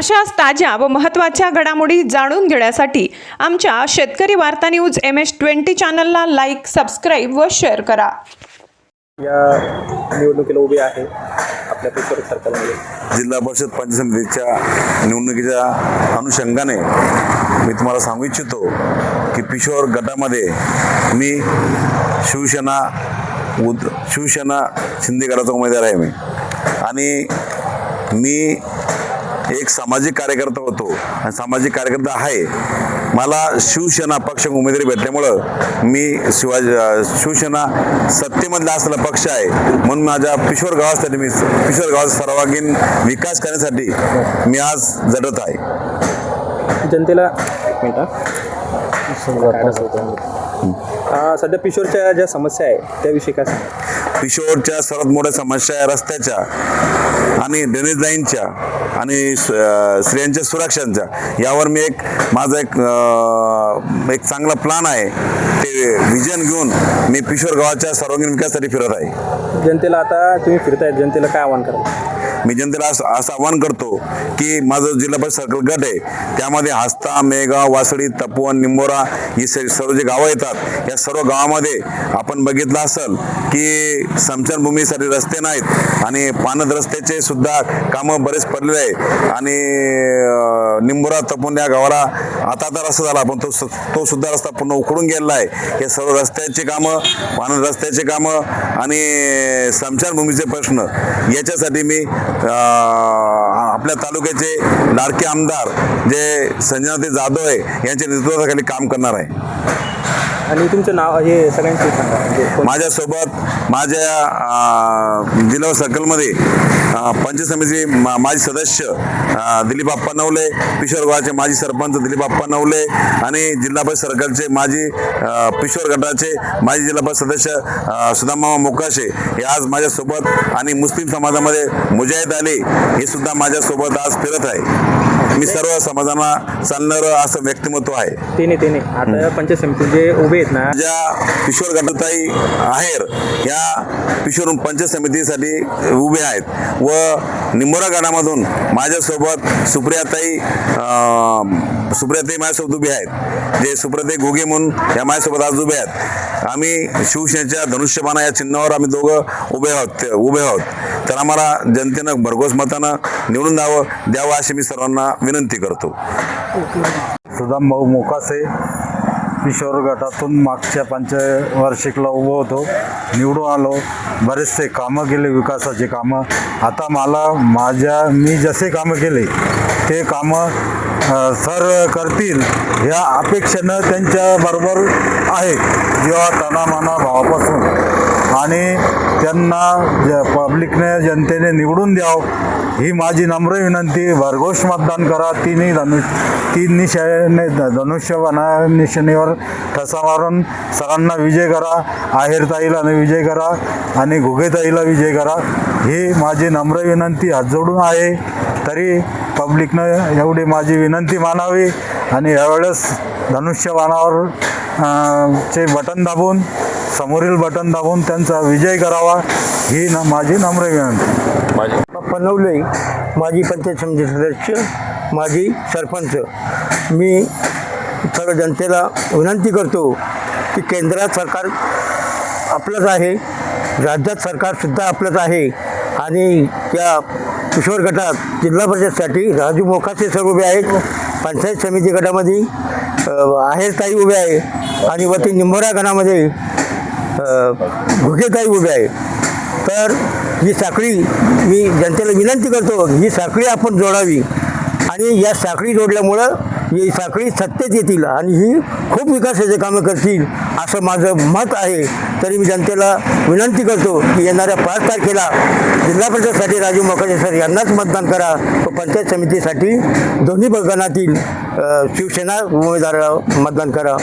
अशाच ताज्या व महत्त्वाच्या घडामोडी जाणून घेण्यासाठी आमच्या शेतकरी वार्ता न्यूज MS-20 चॅनलला लाईक, सबस्क्राईब व शेअर करा। या निवडणुकीला उभे आहे आपल्या पिशोर सर्कलमध्ये जिल्हा परिषद पंचायत समितीच्या निवडणुकीच्या अनुषंगाने मी तुम्हाला सांगू इच्छितो की पिशोर गटामध्ये मी शिवसेना शिंदे गटाचा उमेदवार आहे आणि मी एक सामाजिक कार्यकर्ता होतो आणि सामाजिक कार्यकर्ता आहे। मला शिवसेना पक्ष उमेदवारी भेटल्यामुळं मी शिवसेना सत्तेमधला असलेला पक्ष आहे म्हणून माझ्या पिशोर गावासाठी मी पिशोर गावाचा सर्वांगीण विकास करण्यासाठी मी आज झटत आहे। जनतेला एक मिनिट सध्या पिशोरच्या ज्या समस्या आहे त्याविषयी काय सांगा? पिशोरच्या सर्वात मोठ्या समस्या आहे रस्त्याच्या आणि ड्रेनेज लाईनच्या आणि स्त्रियांच्या सुरक्षांच्या। यावर मी माझा एक चांगला प्लान आहे, ते विजन घेऊन मी पिशोर गावाच्या सर्वांगीण विकासासाठी फिरत आहे। जनतेला आता तुम्ही फिरतायत, जनतेला काय आव्हान कराल? मी जनतेला असं आवाहन करतो की माझं जिल्हा परिषद सर्कल गट आहे, त्यामध्ये हस्ता, मेगाव, वासळी, तपोवन, निंबोरा ही सर्व जे गावं येतात, या सर्व गावामध्ये आपण बघितलं असेल की स्मशानभूमीसाठी रस्ते नाहीत आणि पानद रस्त्याचे सुद्धा कामं बरेच पडलेले आहे आणि निंबोरा, तपोवन या गावाला आता रस्ता झाला पण तो सुद्धा रस्ता पूर्ण उखडून गेलेला आहे। हे सर्व रस्त्याचे कामं, पानद रस्त्याचे कामं आणि स्मशानभूमीचे प्रश्न याच्यासाठी मी आपल्या तालुक्याचे लाडके आमदार जे संजनाताई जाधव आहे यांच्या नेतृत्वाखाली काम करणार आहे। आणि तुमचं नाव हे सगळ्यांचे सांगा। माझ्यासोबत माझ्या जिल्हा सर्कलमध्ये पंचायत समिती माजी सदस्य दिलीप आप्पा नवले, पिशोर गावाचे माजी सरपंच दिलीप आप्पा नवले आणि जिल्हा परिषद सर्कलचे माजी पिशोर गटाचे माजी जिल्हा परिषद सदस्य सुदाम मोकाशे हे आज माझ्यासोबत आणि मुस्लिम समाजामध्ये मुजाहिद अली हे सुद्धा माझ्यासोबत आज फिरत आहे। मी सर्व समाजांना चालणारं असं व्यक्तिमत्व आहे। तेने आता पंचायत समिती जे उभे आहेत ना, ज्या पिशोर गटाताई आहेर या पिशोर पंचायत समितीसाठी उभे आहेत व निंबोरा गटामधून माझ्यासोबत सुप्रियाताई माझ्यासोबत उभे आहेत, जे सुप्रियाताई घोगे म्हणून या माझ्यासोबत आज उभे आहेत। आम्ही शिवसेनेच्या धनुष्यबाणा या चिन्हावर आम्ही दोघं उभे आहोत तर आम्हाला जनतेनं भरघोस मतानं निवडून द्यावं अशी मी सर्वांना विनंती करतो। सुदाम मोकाशे पिशोर गटातून मागच्या पंचवार्षिकला उभं होतो, निवडून आलो, बरेचसे कामं केले, विकासाचे कामं। आता मला मी जसे कामं केले ते कामं सर करतील या अपेक्षेनं त्यांच्याबरोबर आहे। जेव्हा तनामना भावापासून आणि त्यांना पब्लिकने जनतेने निवडून द्यावं ही माझी नम्र विनंती। भरघोस मतदान करा, तीन धनुष्यबाणा निशाणीवर ठसा मारून सरांना विजय करा, आहेरताईला विजय करा आणि घुगेताईला विजय करा ही माझी नम्र विनंती हात जोडून आहे। तरी पब्लिकनं एवढी माझी विनंती मानावी आणि यावेळेस धनुष्यबाणावर चे बटन दाबून समोरील बटन दाबून त्यांचा विजय करावा ही माझी नम्र विनंती। पनवले माजी पंचायत समिती सदस्य, माजी सरपंच, मी सर्व जनतेला विनंती करतो की केंद्रात सरकार आपलंच आहे, राज्यात सरकारसुद्धा आपलंच आहे आणि त्या किशोर गटात जिल्हा परिषदसाठी राजू मोकाशे सर उभे आहेत, पंचायत समिती गटामध्ये आहेरताई उभे आहे आणि वती निंबोरा गणामध्ये घुगेताई उभे आहे। तर ही साखळी मी जनतेला विनंती करतो, ही साखळी आपण जोडावी आणि या साखळी जोडल्यामुळं ही साखळी सत्तेत येतील आणि ही खूप विकासाचे कामं करतील असं माझं मत आहे। तरी मी जनतेला विनंती करतो की येणाऱ्या 5 तारखेला जिल्हा परिषदसाठी राजू मोकाशे सर यांनाच मतदान करा व पंचायत समितीसाठी दोन्ही गणातील शिवसेना उमेदवाराला मतदान करा।